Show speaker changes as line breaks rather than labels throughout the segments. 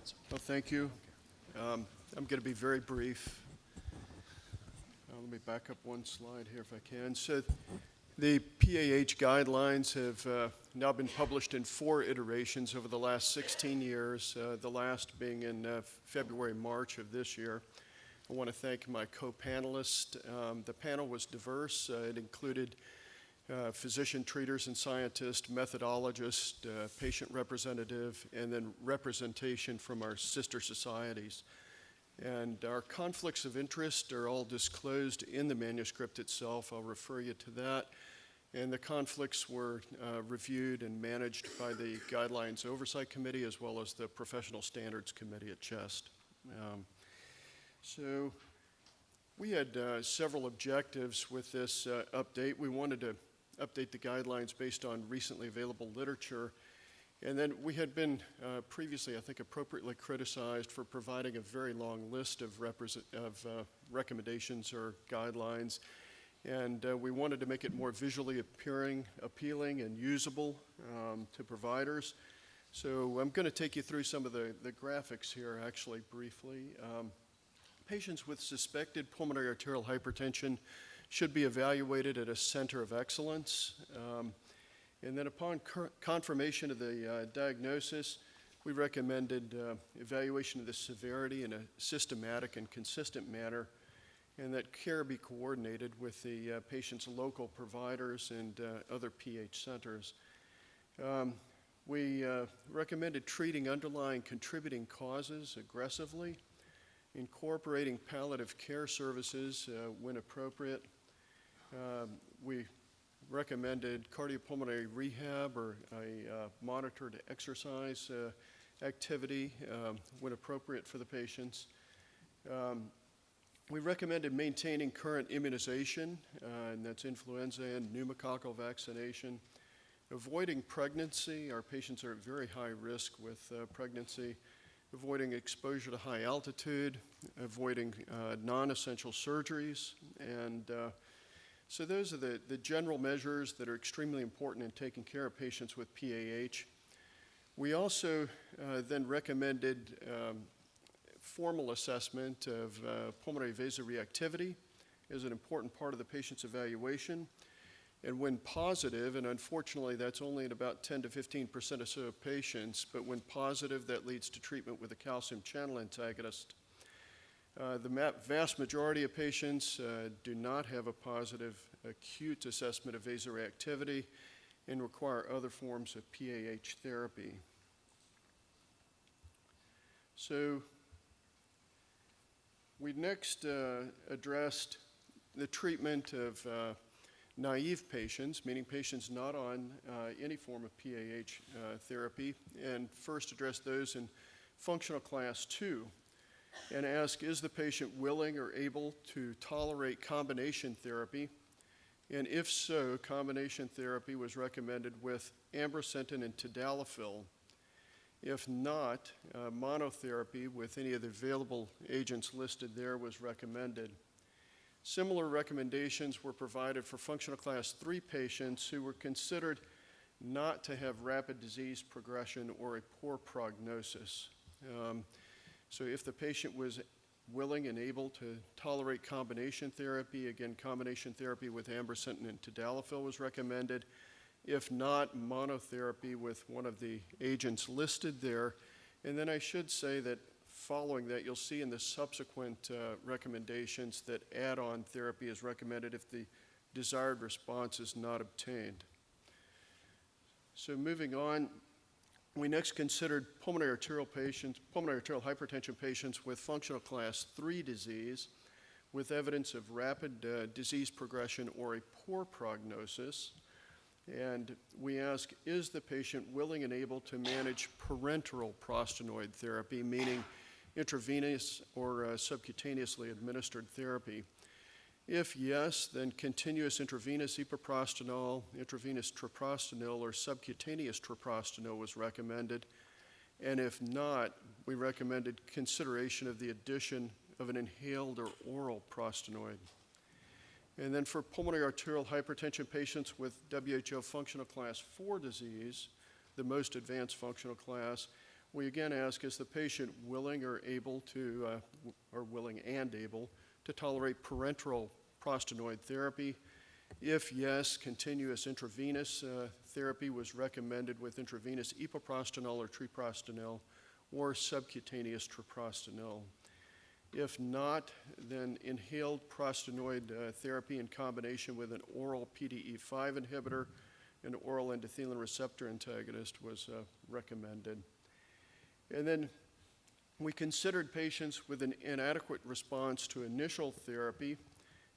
Well, thank you. I'm going to be very brief. Let me back up one slide here if I can. So the PAH guidelines have now been published in 4 iterations over the last 16 years, the last being in February, March of this year. I want to thank my co-panelists. The panel was diverse. It included physician, treaters, and scientists, methodologists, patient representative, and then representation from our sister societies. And our conflicts of interest are all disclosed in the manuscript itself. I'll refer you to that. And the conflicts were reviewed and managed by the Guidelines Oversight Committee as well as the Professional Standards Committee at CHEST. So we had several objectives with this update. We wanted to update the guidelines based on recently available literature. And then we had been previously, I think, appropriately criticized for providing a very long list of recommendations or guidelines. And we wanted to make it more visually appealing and usable to providers. So I'm going to take you through some of the graphics here, actually, briefly. Patients with suspected pulmonary arterial hypertension should be evaluated at a center of excellence. And then upon confirmation of the diagnosis, we recommended evaluation of the severity in a systematic and consistent manner, and that care be coordinated with the patient's local providers and other PH centers. We recommended treating underlying contributing causes aggressively, incorporating palliative care services when appropriate. We recommended cardiopulmonary rehab or a monitored exercise activity when appropriate for the patients. We recommended maintaining current immunization, and that's influenza and pneumococcal vaccination. Avoiding pregnancy. Our patients are at very high risk with pregnancy. Avoiding exposure to high altitude. Avoiding non-essential surgeries. And so those are the general measures that are extremely important in taking care of patients with PAH. We also then recommended formal assessment of pulmonary vasoreactivity as an important part of the patient's evaluation. And when positive, and unfortunately that's only in about 10 to 15% or so of patients, but when positive, that leads to treatment with a calcium channel antagonist. The vast majority of patients do not have a positive acute assessment of vasoreactivity and require other forms of PAH therapy. So we next addressed the treatment of naive patients, meaning patients not on any form of PAH therapy, and first addressed those in functional class 2. And ask, is the patient willing or able to tolerate combination therapy? And if so, combination therapy was recommended with ambrisentan and tadalafil. If not, monotherapy with any of the available agents listed there was recommended. Similar recommendations were provided for functional class 3 patients who were considered not to have rapid disease progression or a poor prognosis. So if the patient was willing and able to tolerate combination therapy, again, combination therapy with ambrisentan and tadalafil was recommended. If not, monotherapy with one of the agents listed there. And then I should say that following that, you'll see in the subsequent recommendations that add-on therapy is recommended if the desired response is not obtained. So moving on, we next considered pulmonary arterial hypertension patients with functional class 3 disease with evidence of rapid disease progression or a poor prognosis. And we ask, is the patient willing and able to manage parenteral prostanoid therapy, meaning intravenous or subcutaneously administered therapy? If yes, then continuous intravenous epoprostenol, intravenous treprostinil, or subcutaneous treprostinil was recommended. And if not, we recommended consideration of the addition of an inhaled or oral prostanoid. And then for pulmonary arterial hypertension patients with WHO functional class 4 disease, the most advanced functional class, we again ask, is the patient willing or able to, or willing and able to tolerate parenteral prostanoid therapy? If yes, continuous intravenous therapy was recommended with intravenous epoprostenol or treprostinil or subcutaneous treprostinil. If not, then inhaled prostanoid therapy in combination with an oral PDE5 inhibitor and oral endothelin receptor antagonist was recommended. And then we considered patients with an inadequate response to initial therapy,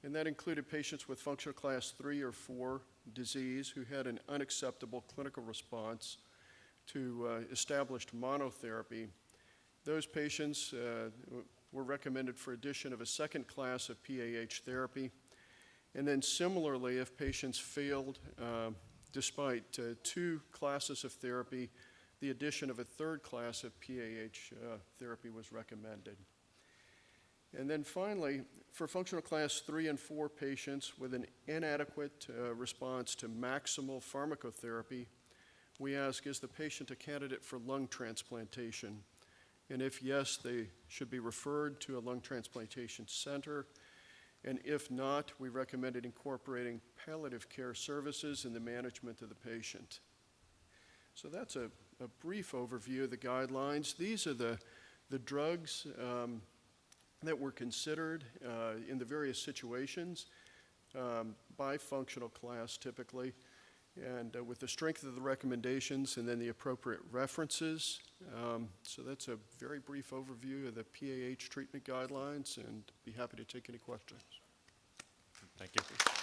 and that included patients with functional class 3 or 4 disease who had an unacceptable clinical response to established monotherapy. Those patients were recommended for addition of a second class of PAH therapy. And then similarly, if patients failed despite 2 classes of therapy, the addition of a third class of PAH therapy was recommended. And then finally, for functional class 3 and 4 patients with an inadequate response to maximal pharmacotherapy, we ask, is the patient a candidate for lung transplantation? And if yes, they should be referred to a lung transplantation center. And if not, we recommended incorporating palliative care services in the management of the patient. So that's a brief overview of the guidelines. These are the drugs that were considered in the various situations by functional class typically, and with the strength of the recommendations and then the appropriate references. So that's a very brief overview of the PAH treatment guidelines, and be happy to take any questions.
Thank you.